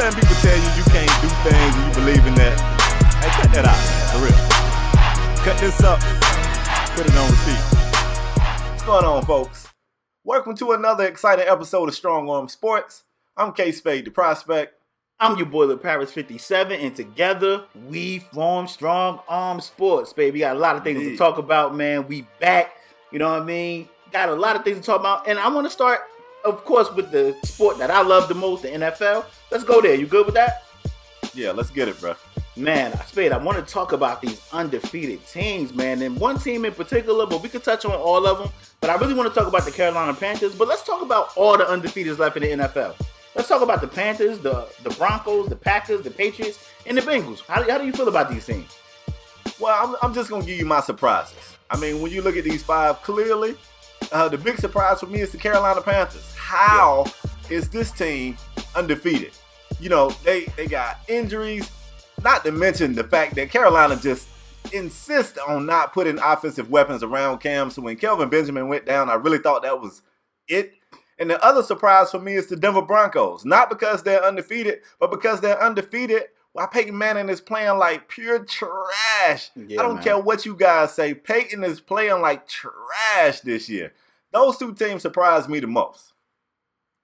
letting people tell you can't do things and you believe in that. Hey, cut that out, man, for real. Cut this up. Put it on repeat. What's going on, folks? Welcome to another exciting episode of Strong Arm Sports. I'm KSpadeTheProspect. I'm your boy, Paris57, and together we form Strong Arm Sports, baby. We got a lot of things to talk about, man. We back, you know what I mean? Got a lot of things to talk about, and I want to start, of course, with the sport that I love the most, the NFL. Let's go there. You good with that? Yeah, let's get it, bro. Man, Spade, I want to talk about these undefeated teams, man. And one team in particular, but we could touch on all of them. But I really want to talk about the Carolina Panthers. But let's talk about all the undefeateds left in the NFL. Let's talk about the Panthers, the Broncos, the Packers, the Patriots, and the Bengals. How do you feel about these teams? Well, I'm just going to give you my surprises. I mean, when you look at these five, clearly, the big surprise for me is the Carolina Panthers. How is this team undefeated? You know, they got injuries, not to mention the fact that Carolina just insists on not putting offensive weapons around Cam. So when Kelvin Benjamin went down, I really thought that was it. And the other surprise for me is the Denver Broncos. Not because they're undefeated, but because they're undefeated while Peyton Manning is playing like pure trash. Yeah, I don't care what you guys say. Peyton is playing like trash this year. Those two teams surprised me the most.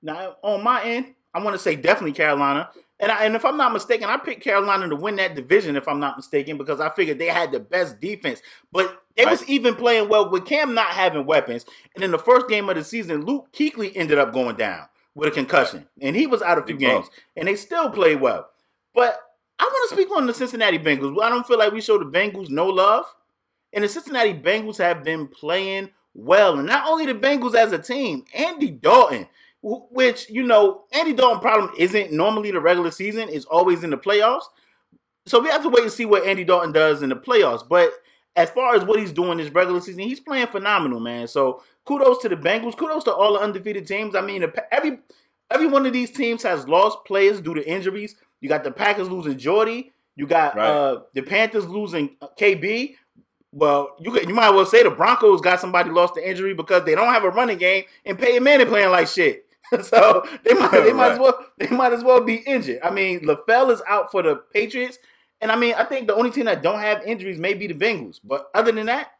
Now, on my end, I want to say definitely Carolina. And if I'm not mistaken, I picked Carolina to win that division, if I'm not mistaken, because I figured they had the best defense. But they was even playing well with Cam not having weapons. And in the first game of the season, Luke Kuechly ended up going down with a concussion. And he was out a few games. And they still played well. But I want to speak on the Cincinnati Bengals. I don't feel like we show the Bengals no love. And the Cincinnati Bengals have been playing well. And not only the Bengals as a team, Andy Dalton, which, you know, Andy Dalton problem isn't normally the regular season. It's always in the playoffs. So we have to wait and see what Andy Dalton does in the playoffs. But as far as what he's doing this regular season, he's playing phenomenal, man. So kudos to the Bengals. Kudos to all the undefeated teams. I mean, every one of these teams has lost players due to injuries. You got the Packers losing Jordy. You got the Panthers losing KB. Well, you might well say the Broncos got somebody lost to injury because they don't have a running game and Peyton Manning playing like shit. So they might as well be injured. I mean, LaFell is out for the Patriots, and I mean, I think the only team that don't have injuries may be the Bengals. But other than that,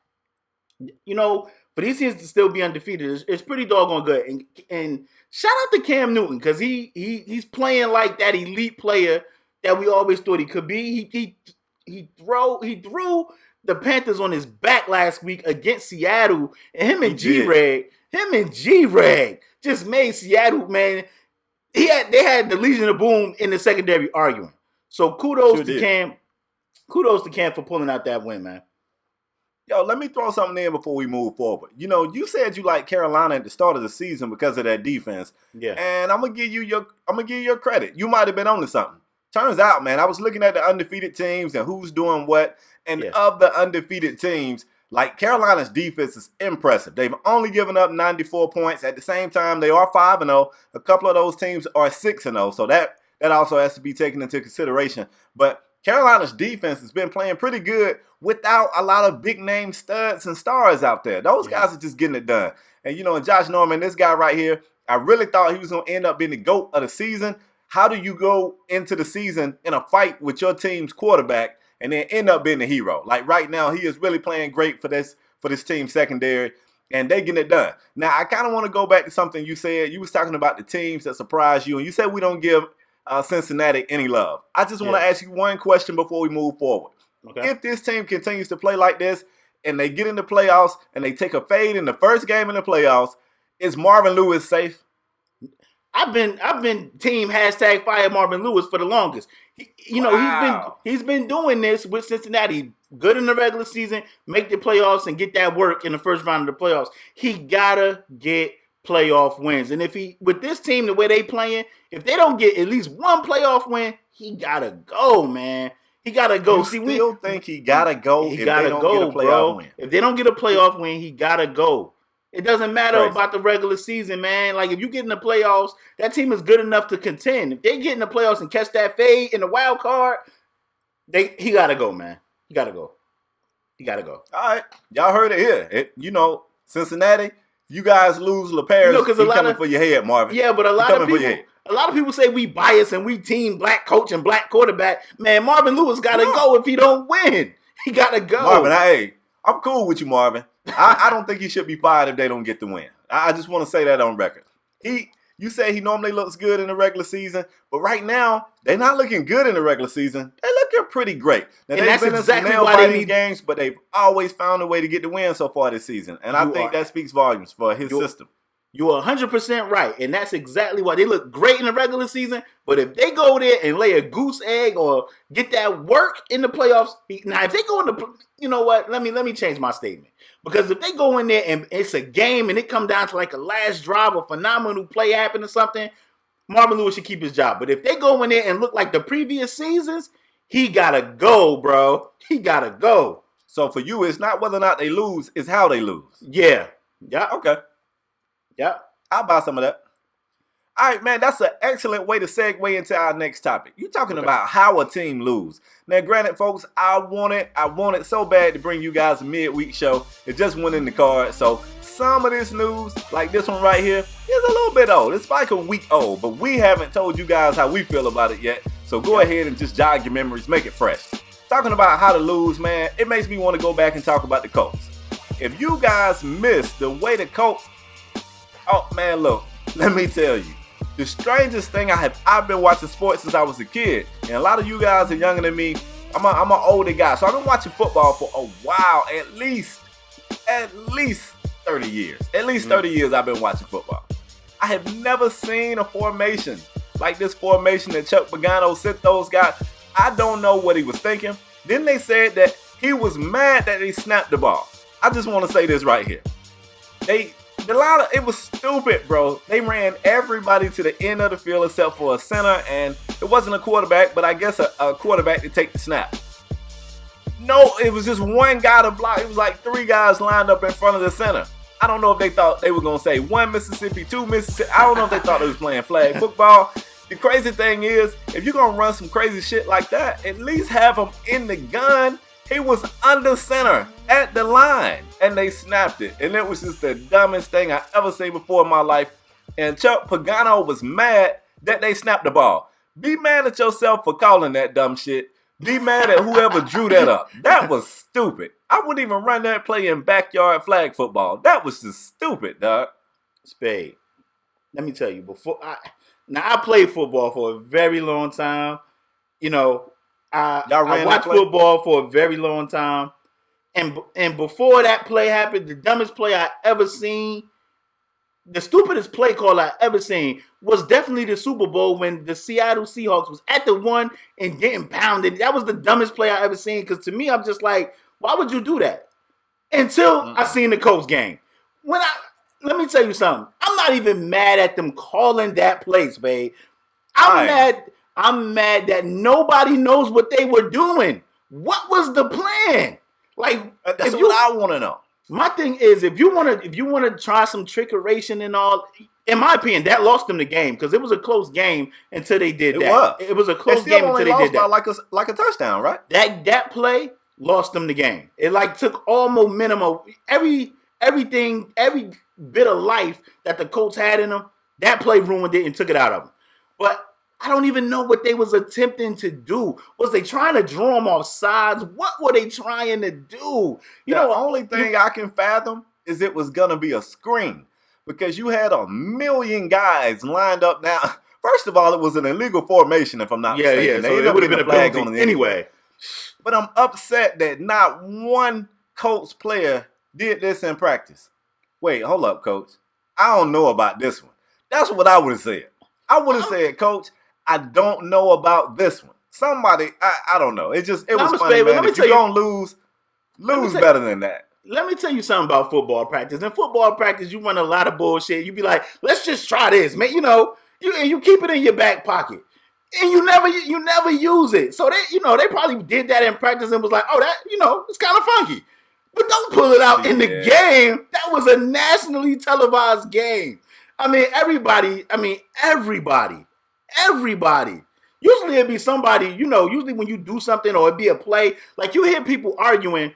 you know, for these teams to still be undefeated, it's pretty doggone good. And shout out to Cam Newton because he's playing like that elite player that we always thought he could be. He threw the Panthers on his back last week against Seattle, and him and G-Rag just made Seattle, man. They had the Legion of Boom in the secondary arguing. So kudos to Cam. Kudos to Cam for pulling out that win, man. Yo, let me throw something in before we move forward. You know, you said you like Carolina at the start of the season because of that defense. Yeah. And I'm gonna give you your credit. You might have been onto something. Turns out, man, I was looking at the undefeated teams and who's doing what. And of the undefeated teams, like Carolina's defense is impressive. They've only given up 94 points. At the same time, they are 5-0. A couple of those teams are 6-0. So that also has to be taken into consideration. But Carolina's defense has been playing pretty good without a lot of big name studs and stars out there. Those guys are just getting it done. And, you know, Josh Norman, this guy right here, I really thought he was going to end up being the GOAT of the season. How do you go into the season in a fight with your team's quarterback and then end up being the hero? Like right now, he is really playing great for this team secondary, and they getting it done. Now, I kind of want to go back to something you said. You was talking about the teams that surprised you, and you said we don't give Cincinnati any love. I just want to ask you one question before we move forward. Okay. If this team continues to play like this, and they get in the playoffs, and they take a fade in the first game in the playoffs, is Marvin Lewis safe? I've been team #fire Marvin Lewis for the longest. He's been doing this with Cincinnati. Good in the regular season, make the playoffs and get that work in the first round of the playoffs. He gotta get playoff wins. And with this team, the way they playing, if they don't get at least one playoff win, he gotta go, man. He gotta go. You think he gotta go if they don't get a playoff win? If they don't get a playoff win, he gotta go. It doesn't matter about the regular season, man. Like, if you get in the playoffs, that team is good enough to contend. If they get in the playoffs and catch that fade in the wild card, he got to go, man. He got to go. All right. Y'all heard it here. Cincinnati, you guys lose LaParis, he's coming for your head, Marvin. Yeah, but a lot A lot of people say we bias and we team black coach and black quarterback. Man, Marvin Lewis got to go if he don't win. He got to go. Marvin, I'm cool with you, Marvin. I don't think he should be fired if they don't get the win. I just want to say that on record. You say he normally looks good in the regular season, but right now, they're not looking good in the regular season. They're looking pretty great. Now, they've been in some nail-biting games, but they've always found a way to get the win so far this season. And I think that speaks volumes for his system. You're 100% right, and that's exactly why they look great in the regular season. But if they go there and lay a goose egg or get that work in the playoffs, now if they go in the, you know what? Let me change my statement. Because if they go in there and it's a game and it come down to like a last drive, a phenomenal play happen or something, Marvin Lewis should keep his job. But if they go in there and look like the previous seasons, he gotta go, bro. He gotta go. So for you, it's not whether or not they lose, it's how they lose. Yeah. Okay. Yep. I'll buy some of that. All right, man, that's an excellent way to segue into our next topic. You're talking about how a team lose. Now, granted, folks, I wanted so bad to bring you guys a midweek show. It just went in the card. So some of this news, like this one right here, is a little bit old. It's like a week old, but we haven't told you guys how we feel about it yet. So go ahead and just jog your memories, make it fresh. Talking about how to lose, man, it makes me want to go back and talk about the Colts. If you guys missed the way the Colts, oh man, look, let me tell you. The strangest thing I've been watching sports since I was a kid, and a lot of you guys are younger than me. I'm an older guy, so I've been watching football for a while, at least 30 years. At least 30 years I've been watching football. I have never seen a formation like this formation that Chuck Pagano sent those guys. I don't know what he was thinking. Then they said that he was mad that they snapped the ball. I just want to say this right here. It was stupid, bro. They ran everybody to the end of the field except for a center, and it wasn't a quarterback, but I guess a quarterback to take the snap. No, it was just one guy to block. It was like 3 guys lined up in front of the center. I don't know if they thought they were going to say 1 Mississippi, 2 Mississippi. I don't know if they thought they was playing flag football. The crazy thing is, if you're going to run some crazy shit like that, at least have him in the gun. He was under center at the line, and they snapped it. And it was just the dumbest thing I ever seen before in my life. And Chuck Pagano was mad that they snapped the ball. Be mad at yourself for calling that dumb shit. Be mad at whoever drew that up. That was stupid. I wouldn't even run that play in backyard flag football. That was just stupid, dog. Spade, let me tell you, I played football for a very long time. You know, I watched football for a very long time. And before that play happened, the dumbest play I ever seen, the stupidest play call I ever seen was definitely the Super Bowl when the Seattle Seahawks was at the 1 and getting pounded. That was the dumbest play I ever seen, because to me, I'm just like, why would you do that? Until I seen the Colts game. Let me tell you something. I'm not even mad at them calling that play, Spade. I'm mad that nobody knows what they were doing. What was the plan? Like, that's what I want to know. My thing is, if you want to try some trickeration and all, in my opinion, that lost them the game, because it was a close game until they did that. It was a close game until they did that. Like a touchdown, right? That play lost them the game. It like took all momentum of everything, every bit of life that the Colts had in them. That play ruined it and took it out of them. But I don't even know what they was attempting to do. Was they trying to draw them off sides? What were they trying to do? The only thing I can fathom is it was going to be a screen, because you had 1 million guys lined up. Now, first of all, it was an illegal formation, if I'm not mistaken. Yeah, so it would have been a flag on it anyway. But I'm upset that not one Colts player did this in practice. Wait, hold up, Coach. I don't know about this one. That's what I would have said. I would have said, Coach, I don't know about this one. Somebody, I don't know. It was funny, man. If you're going to lose better than that. Let me tell you something about football practice. In football practice, you run a lot of bullshit. You be like, let's just try this, man. You keep it in your back pocket. And you never use it. So they probably did that in practice and was like, oh, that, it's kind of funky. But don't pull it out in the game. That was a nationally televised game. Everybody. Usually it'd be somebody, usually when you do something or it'd be a play, like you hear people arguing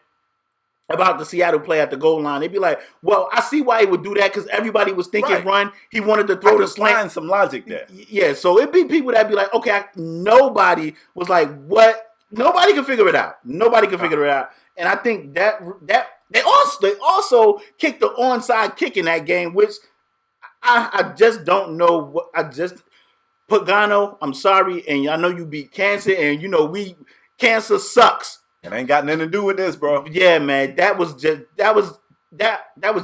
about the Seattle play at the goal line. They'd be like, well, I see why he would do that because everybody was thinking run. He wanted to throw the slant. Find some logic there. Yeah, so it'd be people that'd be like, okay, nobody was like, what? Nobody can figure it out. Nobody can figure it out. And I think that they also kicked the onside kick in that game, which I just don't know what Pagano, I'm sorry, and I know you beat cancer, and cancer sucks. It ain't got nothing to do with this, bro. Yeah, man. That was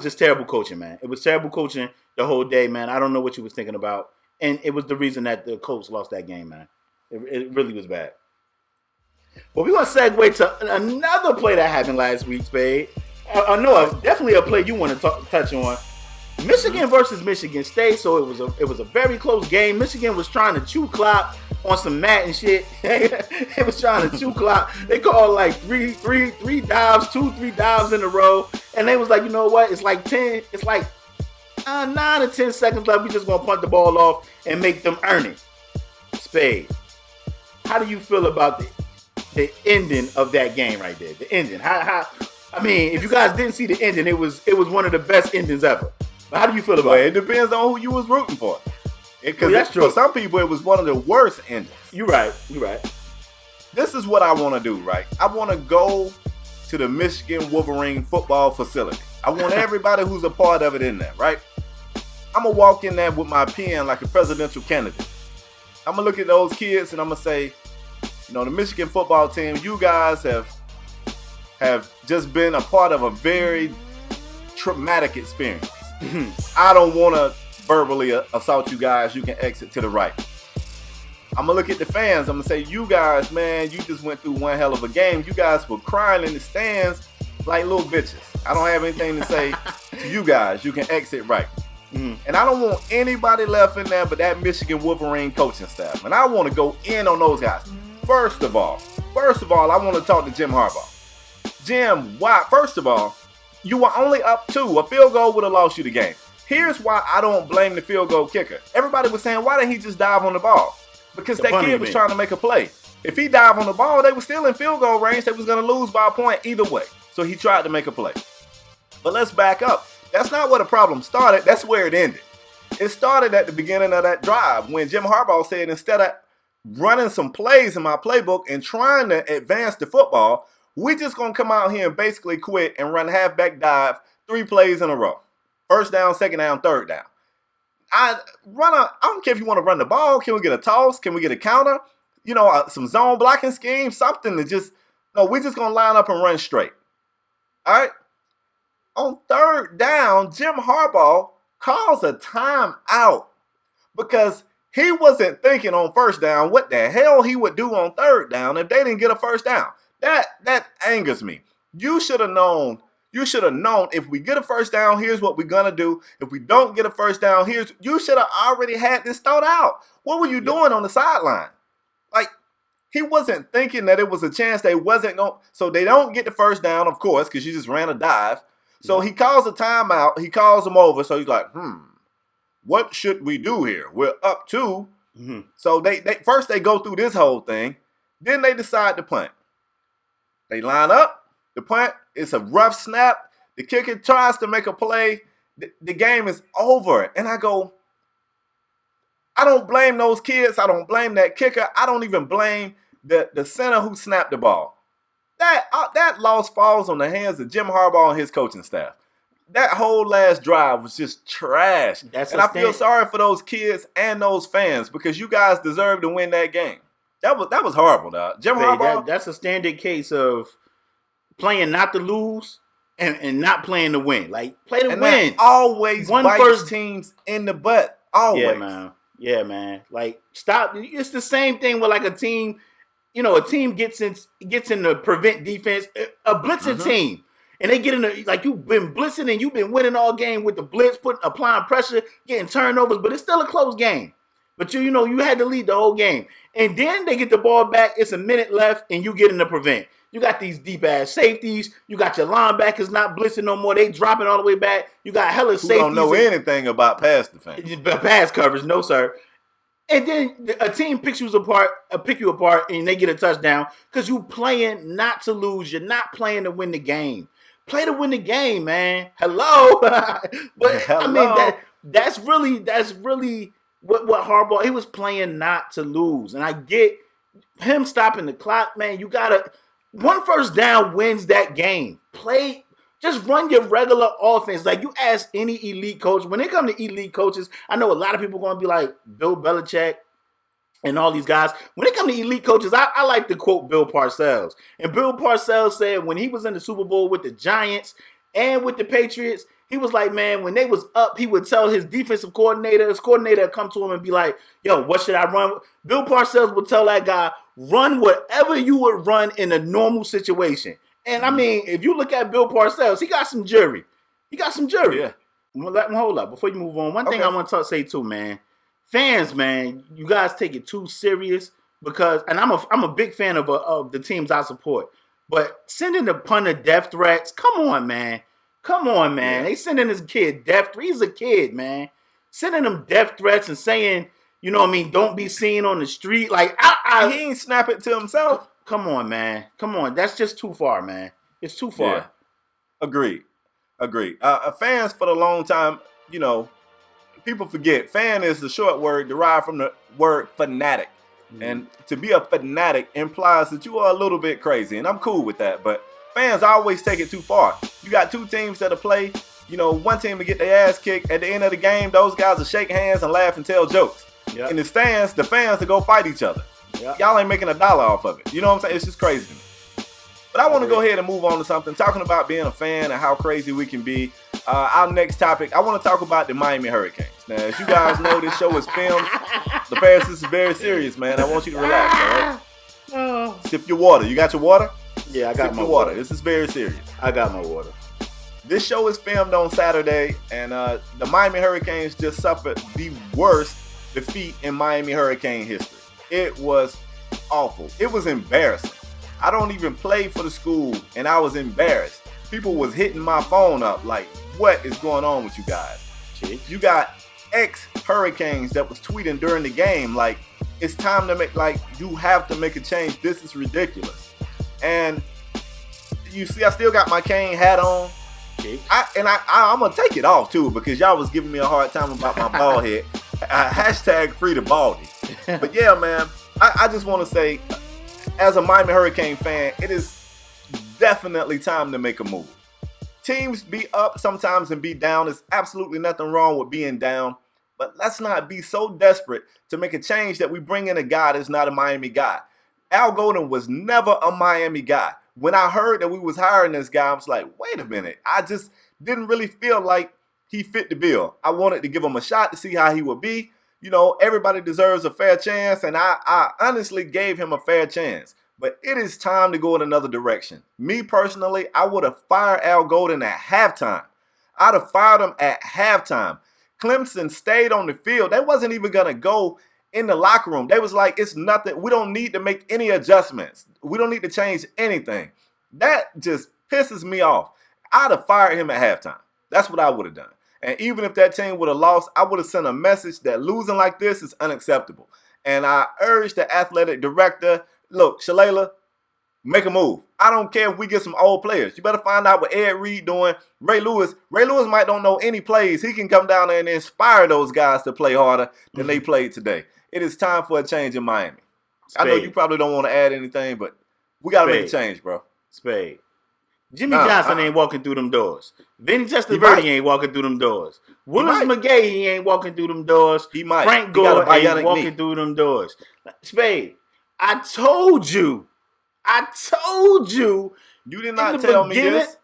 just terrible coaching, man. It was terrible coaching the whole day, man. I don't know what you was thinking about. And it was the reason that the Colts lost that game, man. It really was bad. Well, we're going to segue to another play that happened last week, Spade. I know definitely a play you want to touch on. Michigan versus Michigan State, so it was a very close game. Michigan was trying to chew clock on some mat and shit. They was trying to chew clock. They called like three dives in a row, and they was like, you know what? It's like 9 to 10 seconds left. We just gonna punt the ball off and make them earn it. Spade, how do you feel about the ending of that game right there? The ending. How? I mean, if you guys didn't see the ending, it was one of the best endings ever. But how do you feel about it? It depends on who you was rooting for. Because that's true. For some people, it was one of the worst endings. You're right. This is what I want to do, right? I want to go to the Michigan Wolverine football facility. I want everybody who's a part of it in there, right? I'm going to walk in there with my pen like a presidential candidate. I'm going to look at those kids and I'm going to say, the Michigan football team, you guys have just been a part of a very traumatic experience. I don't want to verbally assault you guys. You can exit to the right. I'm going to look at the fans. I'm going to say, you guys, man, you just went through one hell of a game. You guys were crying in the stands like little bitches. I don't have anything to say to you guys. You can exit right. And I don't want anybody left in there but that Michigan Wolverine coaching staff. And I want to go in on those guys. First of all, I want to talk to Jim Harbaugh. Jim, why? First of all, you were only up 2. A field goal would have lost you the game. Here's why I don't blame the field goal kicker. Everybody was saying, why didn't he just dive on the ball? Because that kid was trying to make a play. If he dived on the ball, they were still in field goal range. They was going to lose by a point either way. So he tried to make a play. But let's back up. That's not where the problem started. That's where it ended. It started at the beginning of that drive when Jim Harbaugh said, instead of running some plays in my playbook and trying to advance the football, we just going to come out here and basically quit and run halfback dive 3 plays in a row. First down, second down, third down. I don't care if you want to run the ball. Can we get a toss? Can we get a counter? Some zone blocking scheme, something to just, we're just going to line up and run straight. All right? On third down, Jim Harbaugh calls a timeout because he wasn't thinking on first down what the hell he would do on third down if they didn't get a first down. That angers me. You should have known if we get a first down, here's what we're going to do. If we don't get a first down, you should have already had this thought out. What were you doing on the sideline? Like, he wasn't thinking that it was a chance they wasn't going. So they don't get the first down, of course, because you just ran a dive. So he calls a timeout. He calls them over. So he's like, what should we do here? We're up 2. So they first they go through this whole thing. Then they decide to punt. They line up. The punt, it's a rough snap. The kicker tries to make a play. The game is over. And I go, I don't blame those kids. I don't blame that kicker. I don't even blame the center who snapped the ball. That loss falls on the hands of Jim Harbaugh and his coaching staff. That whole last drive was just trash. I feel sorry for those kids and those fans because you guys deserve to win that game. That was horrible, dog. Jim Harbaugh. That's a standard case of playing not to lose and not playing to win. Like, play to win. Always bites teams in the butt. Always. Yeah, man. Like, stop. It's the same thing with like a team. A team gets in the prevent defense, a blitzing team, and they get in the, like, you've been blitzing and you've been winning all game with the blitz, applying pressure, getting turnovers, but it's still a close game. But you had to lead the whole game, and then they get the ball back. It's a minute left, and you get in the prevent. You got these deep ass safeties. You got your linebackers not blitzing no more. They dropping all the way back. You got hella safeties. Don't know anything about pass defense. Pass coverage, no sir. And then a team pick you apart, and they get a touchdown because you playing not to lose. You're not playing to win the game. Play to win the game, man. Hello. But Hello. I mean that's really what Harbaugh, he was playing not to lose. And I get him stopping the clock, man. You gotta, one first down wins that game. Just run your regular offense. Like, you ask any elite coach, when they come to elite coaches, I know a lot of people are going to be like Bill Belichick and all these guys. When they come to elite coaches, I like to quote Bill Parcells. And Bill Parcells said when he was in the Super Bowl with the Giants and with the Patriots, he was like, man, when they was up, he would tell his defensive coordinator, his coordinator would come to him and be like, yo, what should I run? Bill Parcells would tell that guy, run whatever you would run in a normal situation. And I mean, if you look at Bill Parcells, he got some jury. Yeah. Hold up. Before you move on, one thing I want to say too, man. Fans, man, you guys take it too serious because, and I'm a big fan of the teams I support, but sending the punter death threats, come on, man. Yeah. They sending this kid death threats. He's a kid, man. Sending him death threats and saying, you know what I mean, don't be seen on the street. Like, he ain't snap it to himself. Come on, man. That's just too far, man. It's too far. Yeah. Agreed. Fans for the long time, you know, people forget. Fan is the short word derived from the word fanatic. Mm-hmm. And to be a fanatic implies that you are a little bit crazy. And I'm cool with that. But fans always take it too far. You got two teams that'll play. You know, one team will get their ass kicked. At the end of the game, those guys will shake hands and laugh and tell jokes. Yep. In the stands, the fans will go fight each other. Yep. Y'all ain't making $1 off of it. You know what I'm saying? It's just crazy to me. But I want to go ahead and move on to something. Talking about being a fan and how crazy we can be. Our next topic, I want to talk about the Miami Hurricanes. Now, as you guys know, this show is filmed. The Paris, this is very serious, man. I want you to relax, all right? Sip your water. You got your water? Yeah, I got my water. This is very serious. I got my water. This show is filmed on Saturday, and the Miami Hurricanes just suffered the worst defeat in Miami Hurricane history. It was awful. It was embarrassing. I don't even play for the school, and I was embarrassed. People was hitting my phone up like, what is going on with you guys? You got ex-Hurricanes that was tweeting during the game like, it's time to make, like, you have to make a change. This is ridiculous. And you see, I still got my cane hat on. I'm going to take it off, too, because y'all was giving me a hard time about my bald head. Hashtag free the baldy. But yeah, man, I just want to say, as a Miami Hurricane fan, it is definitely time to make a move. Teams be up sometimes and be down. There's absolutely nothing wrong with being down. But let's not be so desperate to make a change that we bring in a guy that's not a Miami guy. Al Golden was never a Miami guy. When I heard that we was hiring this guy, I was like, wait a minute. I just didn't really feel like he fit the bill. I wanted to give him a shot to see how he would be. You know, everybody deserves a fair chance, and I honestly gave him a fair chance. But it is time to go in another direction. Me personally, I would have fired Al Golden at halftime. I'd have fired him at halftime. Clemson stayed on the field. They wasn't even going to go in the locker room. They was like, it's nothing. We don't need to make any adjustments. We don't need to change anything. That just pisses me off. I'd have fired him at halftime. That's what I would have done. And even if that team would have lost, I would have sent a message that losing like this is unacceptable. And I urge the athletic director, look, Shalala, make a move. I don't care if we get some old players. You better find out what Ed Reed doing. Ray Lewis might don't know any plays. He can come down there and inspire those guys to play harder than they played today. It is time for a change in Miami. Spade. I know you probably don't want to add anything, but we got to make a change, bro. Spade. Jimmy Johnson ain't walking through them doors. Vinny Testaverde ain't walking through them doors. Willis McGahee ain't walking through them doors. He might. Frank Gore ain't walking through them doors. Spade, I told you. You did not tell me this.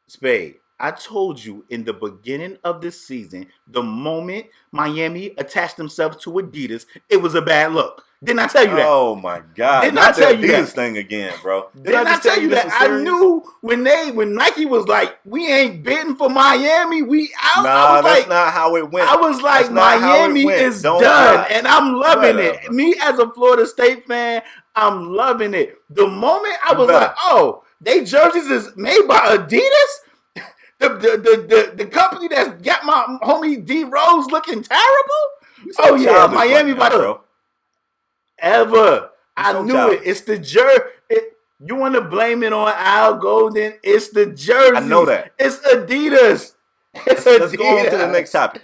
Spade, I told you in the beginning of this season, the moment Miami attached themselves to Adidas, it was a bad look. Didn't I tell you that? Oh my God! Didn't I tell you that thing again, bro? Didn't I tell you that? I knew when Nike was like, "We ain't bidding for Miami. We out." Nah, that's not how it went. I was like, Miami is done, and I'm loving it. Me as a Florida State fan, I'm loving it. The moment I was like, "Oh, they jerseys is made by Adidas." The company that's got my homie D Rose looking terrible. Oh yeah, Miami by the ever. I knew it. It's the jersey. You want to blame it on Al Golden? It's the jersey. I know that. It's Adidas. Let's go on to the next topic.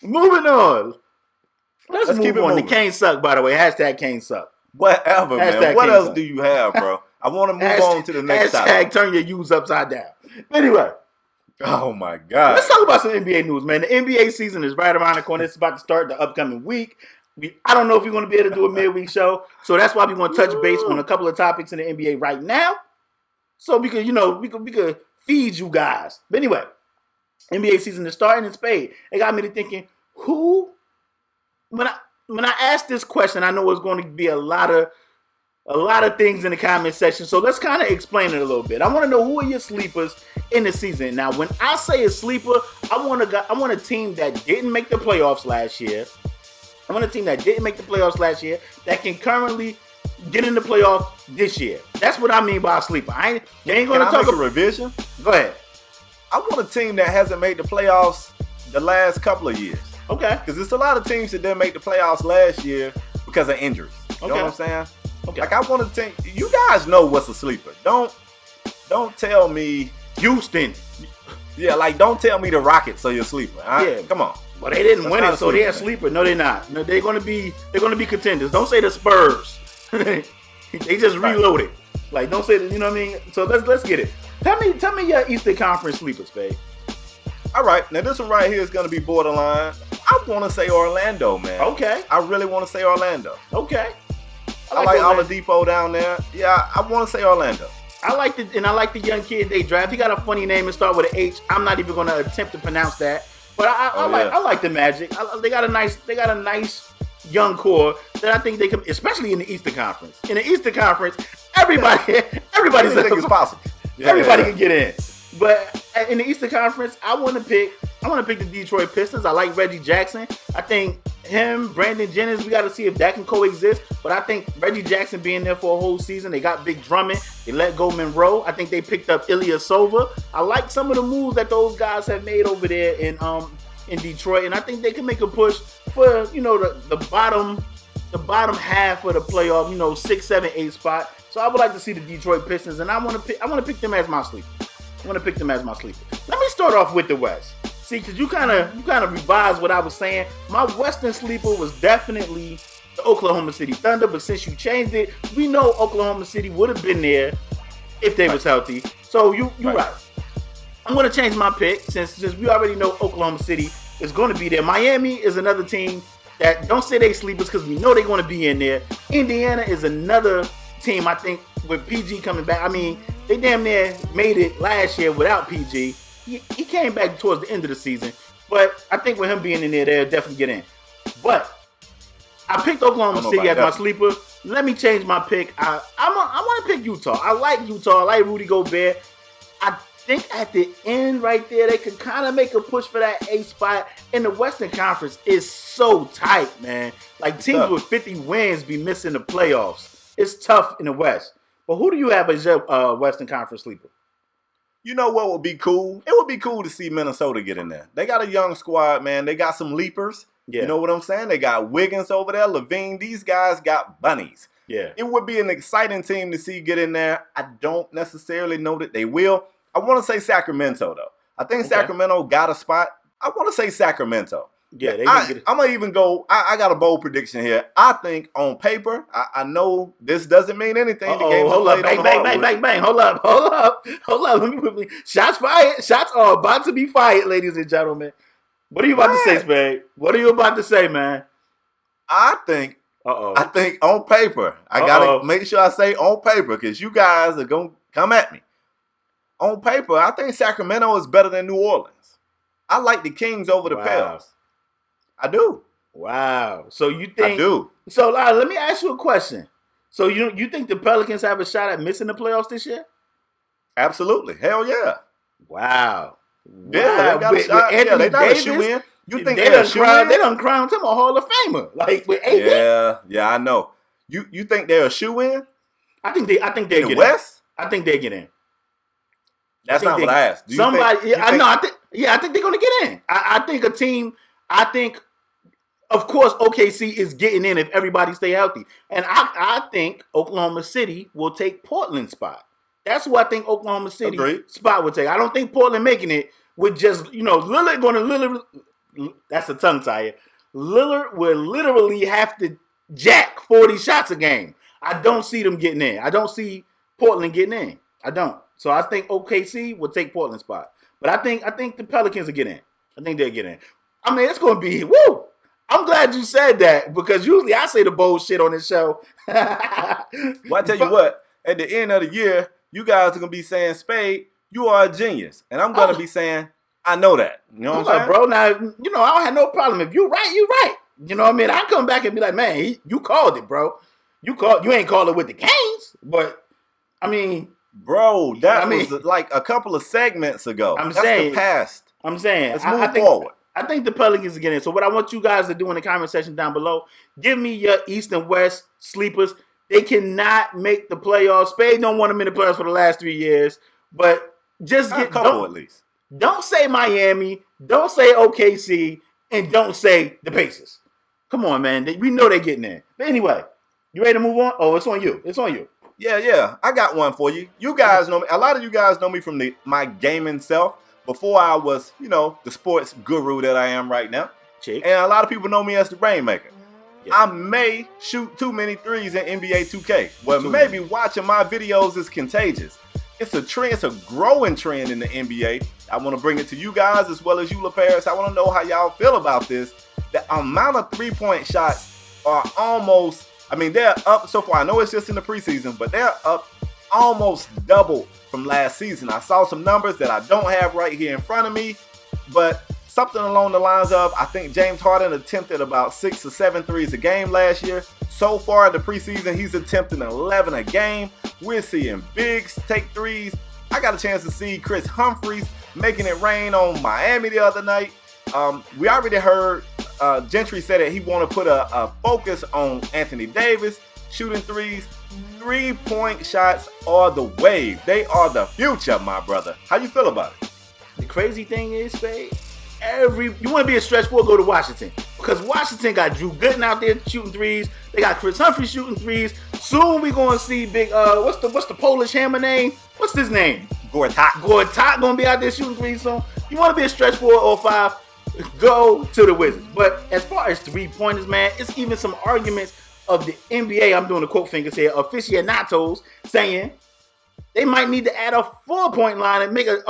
Moving on. Let's move keep it on. moving. The Kane suck, by the way. Hashtag Kane suck. Whatever, man. What else do you have, bro? I want to move on to the next topic. Hashtag turn your U's upside down. Anyway. Oh, my God. Let's talk about some NBA news, man. The NBA season is right around the corner. It's about to start the upcoming week. I don't know if we're going to be able to do a midweek show. So that's why we want to touch base on a couple of topics in the NBA right now. So we could, we could feed you guys. But anyway, NBA season is starting in Spade. It got me to thinking, when I asked this question, I know it's going to be a lot of things in the comment section. So let's kind of explain it a little bit. I want to know, who are your sleepers in the season? Now, when I say a sleeper, I want a team that didn't make the playoffs last year. I want a team that didn't make the playoffs last year that can currently get in the playoff this year. That's what I mean by a sleeper. They ain't going to talk a revision. Go ahead. I want a team that hasn't made the playoffs the last couple of years. Okay. Because there's a lot of teams that didn't make the playoffs last year because of injuries. You know what I'm saying? Okay. Like, I want a team. You guys know what's a sleeper. Don't tell me Houston. Yeah, like, don't tell me the Rockets are your sleeper. Yeah. Come on. Well, they didn't win it, so they're a sleeper. No, they're not. No, they're gonna be contenders. Don't say the Spurs. They just reloaded. Like, don't say that, you know what I mean? So let's get it. Tell me your Eastern Conference sleepers, babe. All right, now this one right here is gonna be borderline. I want to say Orlando, man. Okay. I really want to say Orlando. Okay. I like Oladipo down there. Yeah, I want to say Orlando. I like the young kid they draft. He got a funny name and start with an H. I'm not even gonna attempt to pronounce that. But I like the Magic. They got a nice young core that I think they can, especially in the Eastern Conference. In the Eastern Conference, everybody's possible. Everybody can get in. But in the Eastern Conference, I want to pick the Detroit Pistons. I like Reggie Jackson. I think him, Brandon Jennings, we got to see if that can coexist. But I think Reggie Jackson being there for a whole season, they got big Drummond. They let go Monroe. I think they picked up Ilyasova. I like some of the moves that those guys have made over there in Detroit, and I think they can make a push for the bottom half of the playoff, 6, 7, 8 spot. So I would like to see the Detroit Pistons, and I want to pick them as my sleeper. Let me start off with the West. See, because you kind of revised what I was saying. My Western sleeper was definitely the Oklahoma City Thunder, but since you changed it, we know Oklahoma City would have been there if they was healthy. So you're right. I'm going to change my pick since we already know Oklahoma City is going to be there. Miami is another team that don't say they sleepers because we know they're going to be in there. Indiana is another team, I think, with PG coming back. I mean, they damn near made it last year without PG. He came back towards the end of the season, but I think with him being in there, they'll definitely get in. But I picked Oklahoma City as my sleeper. Let me change my pick. I want to pick Utah. I like Utah. I like Rudy Gobert. I think at the end right there, they could kind of make a push for that 8 spot. And the Western Conference is so tight, man. Like, teams with 50 wins be missing the playoffs. It's tough in the West. But who do you have as your Western Conference sleeper? You know what would be cool? It would be cool to see Minnesota get in there. They got a young squad, man. They got some leapers. Yeah. You know what I'm saying? They got Wiggins over there, Levine. These guys got bunnies. Yeah. It would be an exciting team to see get in there. I don't necessarily know that they will. I want to say Sacramento, though. I think Sacramento got a spot. I want to say Sacramento. Yeah, I'm going to even go. I got a bold prediction here. I think on paper, I know this doesn't mean anything. The game hold up. Bang. Hold up. Let me shots fired. Shots are about to be fired, ladies and gentlemen. What are you about to say, Spade? What are you about to say, man? I think on paper, I got to make sure I say on paper because you guys are going to come at me. On paper, I think Sacramento is better than New Orleans. I like the Kings over the Pels. I do. Wow. So you think? I do. So let me ask you a question. So you think the Pelicans have a shot at missing the playoffs this year? Absolutely. Hell yeah. Wow. Yeah, they got a shot. Yeah, they not a shoe-in. You think they're a shoe-in? They done crowned him a Hall of Famer. Like with AD. Yeah, I know. You think they're a shoe-in? I think they get in. West? I think they get in. That's not what I asked. I think they're gonna get in. I think a team. I think Of course, OKC is getting in if everybody stay healthy. And I think Oklahoma City will take Portland's spot. That's what I think Oklahoma City spot would take. I don't think Portland making it with just, Lillard going to literally, that's a tongue tie. Lillard will literally have to jack 40 shots a game. I don't see them getting in. I don't see Portland getting in. I don't. So I think OKC will take Portland's spot. But I think the Pelicans will get in. I think they'll get in. I mean, it's going to be, woo! I'm glad you said that because usually I say the bold shit on this show. Well, I tell you what, at the end of the year, you guys are going to be saying, Spade, you are a genius. And I'm going to be saying, I know that. You know what I'm saying? Bro, now, I don't have no problem. If you're right, you're right. You know what I mean? I come back and be like, man, you called it, bro. You ain't called it with the Canes, but, I mean. Bro, was like a couple of segments ago. That's the past. I'm saying. Let's move forward. I think the Pelicans are getting in. So what I want you guys to do in the comment section down below, give me your East and West sleepers. They cannot make the playoffs. Spade don't want them in the playoffs for the last 3 years. But just get a couple at least. Don't say Miami. Don't say OKC. And don't say the Pacers. Come on, man. We know they're getting in. But anyway, you ready to move on? Oh, it's on you. It's on you. Yeah. I got one for you. You guys know me. A lot of you guys know me from my gaming self. Before I was, the sports guru that I am right now. And a lot of people know me as the Rainmaker. Yeah. I may shoot too many threes in NBA 2K. Well, maybe watching my videos is contagious. It's a trend. It's a growing trend in the NBA. I want to bring it to you guys as well as you, LaParis. I want to know how y'all feel about this. The amount of three-point shots are almost, they're up so far. I know it's just in the preseason, but they're up almost double from last season. I saw some numbers that I don't have right here in front of me, but something along the lines of, I think James Harden attempted about 6 or 7 threes a game last year. So far in the preseason, he's attempting 11 a game. We're seeing bigs take threes. I got a chance to see Chris Humphries making it rain on Miami the other night. We already heard Gentry said that he want to put a focus on Anthony Davis shooting threes. 3-point shots are the wave. They are the future, my brother. How you feel about it? The crazy thing is, Spade, you want to be a stretch four, go to Washington. Because Washington got Drew Gooden out there shooting threes. They got Chris Humphrey shooting threes. Soon we going to see big, what's the Polish hammer name? What's his name? Gortat going to be out there shooting threes soon. You want to be a stretch 4 or 5, go to the Wizards. But as far as three-pointers, man, it's even some arguments of the NBA, I'm doing the quote fingers here, aficionados saying they might need to add a 4-point line and make a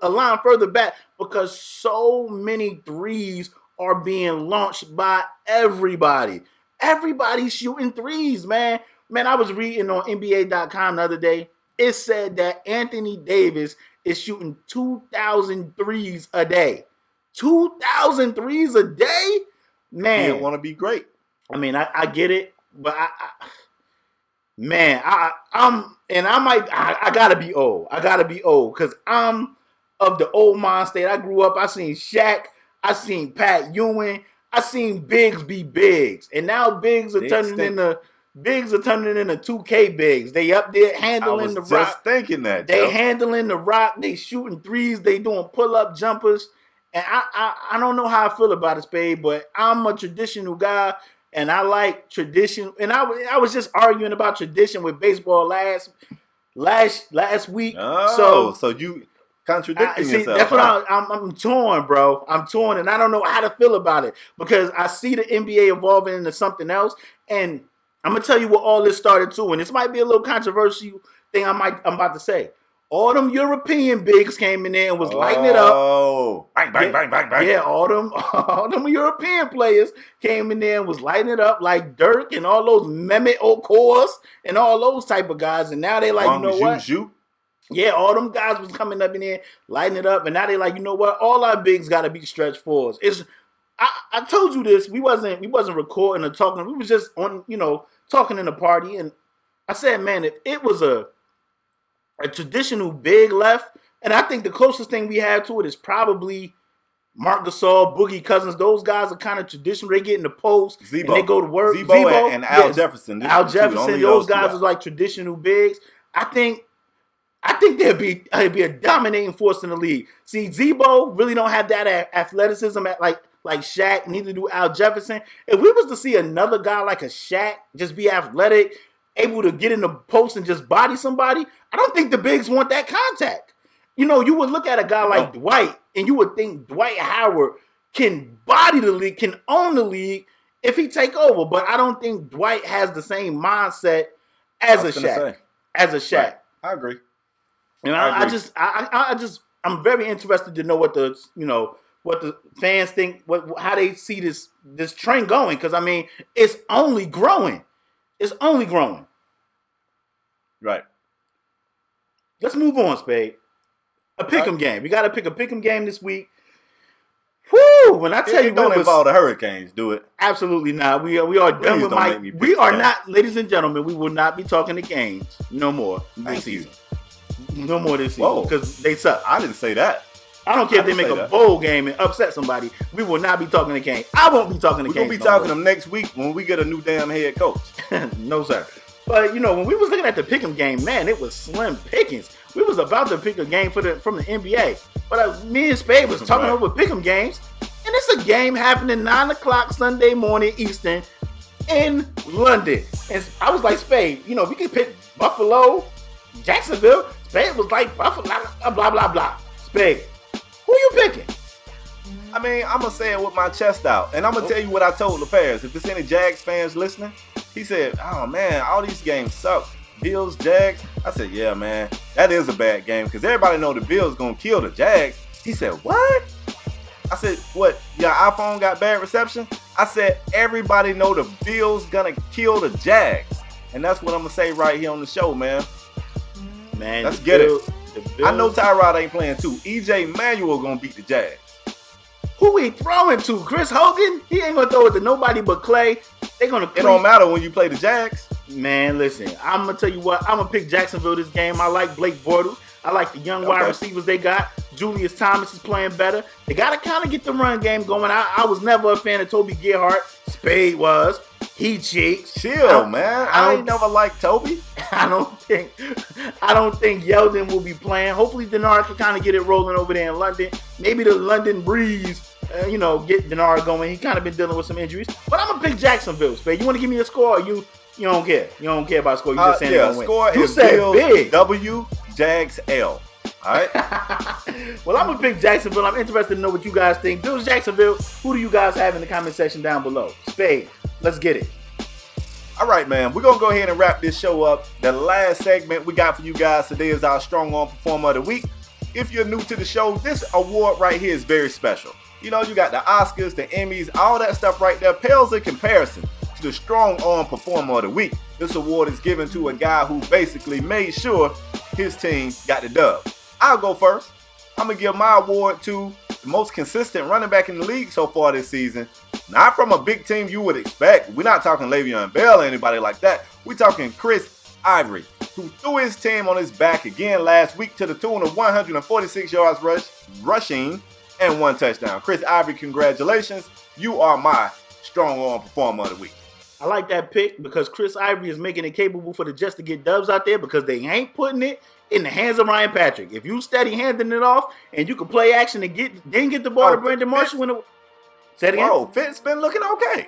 line further back because so many threes are being launched by everybody. Everybody's shooting threes, man. Man, I was reading on NBA.com the other day. It said that Anthony Davis is shooting 2,000 threes a day. 2,000 threes a day? Man. He don't want to be great. I get it, but I gotta be old. I gotta be old because I'm of the old mind state. I grew up. I seen Shaq. I seen Pat Ewing. I seen bigs be bigs, and now bigs are turning into 2K bigs. They up there handling the rock. Just thinking that they handling the rock. They shooting threes. They doing pull up jumpers, and I don't know how I feel about it, Spade, but I'm a traditional guy. And I like tradition. And I was just arguing about tradition with baseball last week. Oh, so you contradicting yourself. That's what I'm torn, bro. I'm torn, and I don't know how to feel about it because I see the NBA evolving into something else. And I'm gonna tell you what all this started to. And this might be a little controversial thing I'm about to say. All them European bigs came in there and was lighting it up. Oh, bang, bang, bang, bang, bang. Yeah, all them European players came in there and was lighting it up like Dirk and all those Mehmet Okors and all those type of guys. And now they like, you know what? Yeah, all them guys was coming up in there, lighting it up. And now they like, you know what? All our bigs got to be stretch fours. I told you this. We wasn't recording or talking. We was just on, talking in the party. And I said, man, if it was a traditional big left, and I think the closest thing we have to it is probably Marc Gasol, Boogie Cousins. Those guys are kind of traditional. They get in the post and they go to work. Zebo and Al Jefferson. Al Jefferson. Those guys are like traditional bigs. I think they'd be a dominating force in the league. See, Zebo really don't have that athleticism like Shaq, neither do Al Jefferson. If we was to see another guy like a Shaq just be athletic, able to get in the post and just body somebody, I don't think the bigs want that contact. You know, you would look at a guy like Dwight, and you would think Dwight Howard can body the league, can own the league if he take over. But I don't think Dwight has the same mindset as a Shaq. Right. I agree. And I just I'm very interested to know what the fans think, how they see this trend going, because I mean it's only growing. It's only growing. Right. Let's move on, Spade. A pick'em game. We got to pick a pick'em game this week. Woo! When I tell you, don't involve the Hurricanes, do it. Absolutely not. We are done with Mike. We are not, ladies and gentlemen. We will not be talking the games no more this season. No more this season because they suck. I didn't say that. I don't care if they make a bowl game and upset somebody. We will not be talking the game. I won't be talking the game. We're going to be talking them next week when we get a new damn head coach. No, sir. But, you know, when we was looking at the pick'em game, man, it was slim pickings. We was about to pick a game from the NBA. But me and Spade was talking over pick'em games. And it's a game happening 9 o'clock Sunday morning Eastern in London. And I was like, Spade, you know, we could pick Buffalo, Jacksonville. Spade was like, Buffalo, blah, blah, blah. Spade, who you picking? I mean, I'm going to say it with my chest out. And I'm going to tell you what I told LePairs. If there's any Jags fans listening, he said, oh, man, all these games suck. Bills, Jags. I said, yeah, man, that is a bad game because everybody know the Bills going to kill the Jags. He said, what? I said, what, your iPhone got bad reception? I said, everybody know the Bills going to kill the Jags. And that's what I'm going to say right here on the show, man. Man, let's get it. I know Tyrod ain't playing too. EJ Manuel going to beat the Jags. Who he throwing to? Chris Hogan? He ain't going to throw it to nobody but Clay. They gonna. It don't matter when you play the Jags. Man, listen. I'm gonna tell you what. I'm gonna pick Jacksonville this game. I like Blake Bortles. I like the young wide receivers they got. Julius Thomas is playing better. They gotta kind of get the run game going. I was never a fan of Toby Gerhart. Spade was. He cheats. Chill, man. I ain't never liked Toby. I don't think Yeldon will be playing. Hopefully Denard can kind of get it rolling over there in London. Maybe the London breeze. Get Denard going. He kind of been dealing with some injuries. But I'm going to pick Jacksonville, Spade. You want to give me a score or you don't care? You don't care about score. You just saying they're going to win. Score you is said Bills big. W, Jags L. All right? Well, I'm going to pick Jacksonville. I'm interested to know what you guys think. Bills, Jacksonville, who do you guys have in the comment section down below? Spade, let's get it. All right, man. We're going to go ahead and wrap this show up. The last segment we got for you guys today is our Strong Arm Performer of the Week. If you're new to the show, this award right here is very special. You know, you got the Oscars, the Emmys, all that stuff right there pales in comparison to the Strong Arm Performer of the Week. This award is given to a guy who basically made sure his team got the dub. I'll go first. I'm going to give my award to the most consistent running back in the league so far this season. Not from a big team you would expect. We're not talking Le'Veon Bell or anybody like that. We're talking Chris Ivory, who threw his team on his back again last week to the tune of 146 yards rushing and 1 touchdown. Chris Ivory, congratulations. You are my Strong Arm Performer of the Week. I like that pick because Chris Ivory is making it capable for the Jets to get dubs out there because they ain't putting it in the hands of Ryan Patrick. If you steady handing it off and you can play action and get the ball to Brandon Marshall. Say it again. Whoa, Fitz been looking okay.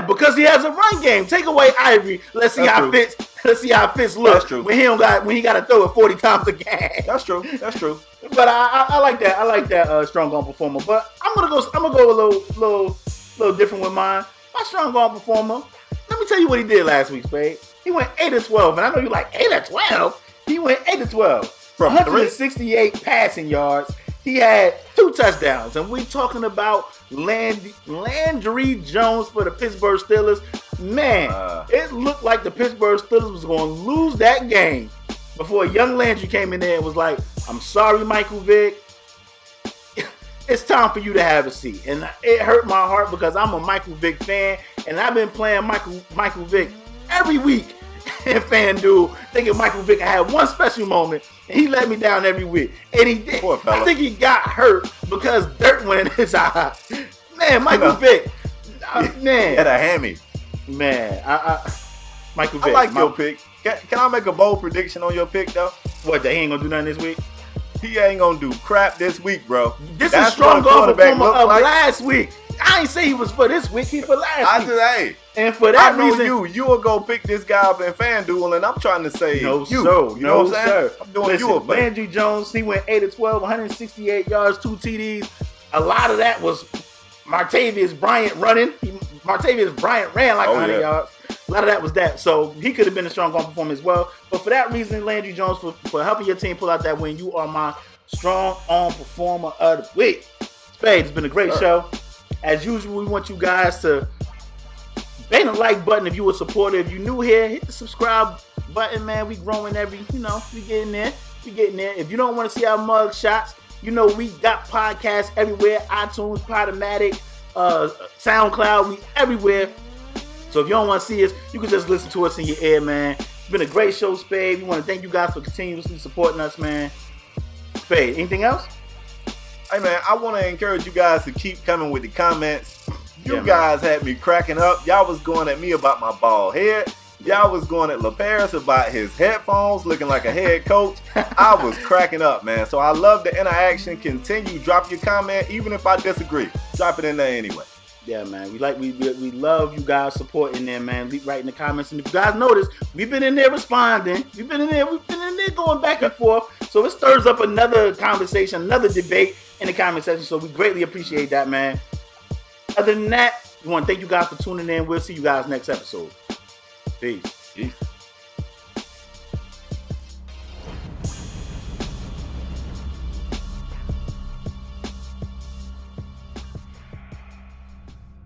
Because he has a run game. Take away Ivory. Let's see how Fitz looks when he got to throw it 40 times a game. That's true. But I like that. I like that strong arm performer. But I'm gonna go a little different with mine. My strong arm performer. Let me tell you what he did last week, Spade. He went 8-12, and I know you like 8-12. He went 8-12 from 168 passing yards. He had 2 touchdowns, and we talking about Landry Jones for the Pittsburgh Steelers. Man, it looked like the Pittsburgh Steelers was going to lose that game before young Landry came in there and was like, I'm sorry, Michael Vick. It's time for you to have a seat. And it hurt my heart because I'm a Michael Vick fan, and I've been playing Michael Vick every week in FanDuel, thinking Michael Vick had one special moment, and he let me down every week. And he did. I think he got hurt because dirt went in his eye. Man, Michael Vick. Man. He had a hammy. Man, Michael Vick. I like your pick. Can I make a bold prediction on your pick, though? What, that he ain't going to do nothing this week? He ain't going to do crap this week, bro. This is strong arm performer of last week. I ain't say he was for this week. He for last week. Hey. And for that reason, you will go pick this guy up in FanDuel, and I'm trying to say you. You know what I'm saying? I'm doing you a favor. Landry Jones, he went 8 of 12, 168 yards, 2 TDs. A lot of that was Martavius Bryant running. Martavius Bryant ran like 100 yards. A lot of that was that. So he could have been a strong arm performer as well. But for that reason, Landry Jones, for helping your team pull out that win, you are my strong arm performer of the week. Spade, it's been a great show. As usual, we want you guys to bang the like button if you were supportive. If you're new here, hit the subscribe button, man. We growing we getting there. If you don't want to see our mug shots, we got podcasts everywhere. iTunes, Podacst, SoundCloud, we everywhere. So if you don't want to see us, you can just listen to us in your ear, man. It's been a great show, Spade. We want to thank you guys for continuously supporting us, man. Spade, anything else? Hey, man, I want to encourage you guys to keep coming with the comments. You guys had me cracking up. Y'all was going at me about my bald head. Y'all was going at LaParis about his headphones looking like a head coach. I was cracking up, man. So I love the interaction. Continue. Drop your comment. Even if I disagree, drop it in there anyway. Yeah, man. We love you guys supporting there, man. Leave right in the comments. And if you guys notice, we've been in there responding. We've been in there going back and forth. So it stirs up another conversation, another debate in the comment section. So we greatly appreciate that, man. Other than that, we want to thank you guys for tuning in. We'll see you guys next episode. Peace.